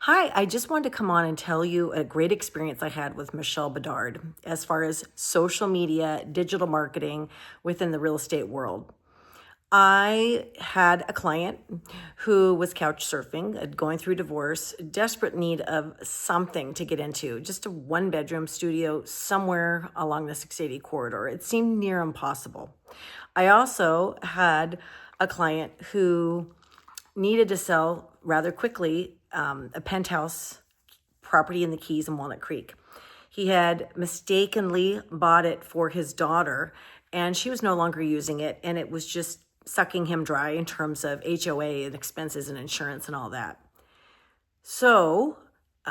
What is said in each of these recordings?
Hi, I just wanted to come on and tell you a great experience I had with Michelle Bedard as far as social media, digital marketing within the real estate world. I had a client who was couch surfing, going through divorce, desperate need of something to get into, just a one bedroom studio somewhere along the 680 corridor. It seemed near impossible. I also had a client who needed to sell rather quickly a penthouse property in the Keys in Walnut Creek. He had mistakenly bought it for his daughter, and she was no longer using it, and it was just sucking him dry in terms of HOA and expenses and insurance and all that. So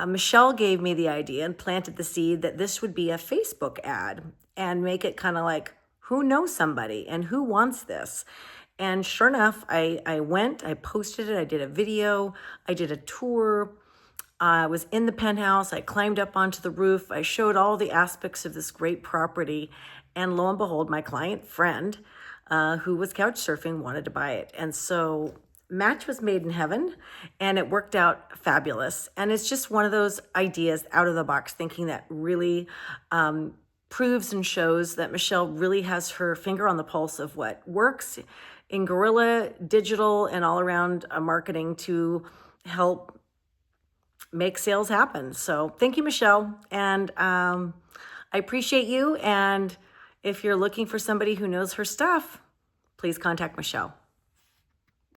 Michelle gave me the idea and planted the seed that this would be a Facebook ad and make it kind of like, who knows somebody and who wants this? And sure enough, I went, I posted it, I did a video, I did a tour. I was in the penthouse, I climbed up onto the roof, I showed all the aspects of this great property, and lo and behold, my client friend, who was couch surfing, wanted to buy it. And so match was made in heaven, and it worked out fabulous. And it's just one of those ideas out of the box thinking that really proves and shows that Michelle really has her finger on the pulse of what works in guerrilla, digital, and all around marketing to help make sales happen. So thank you, Michelle. And I appreciate you. And if you're looking for somebody who knows her stuff, please contact Michelle.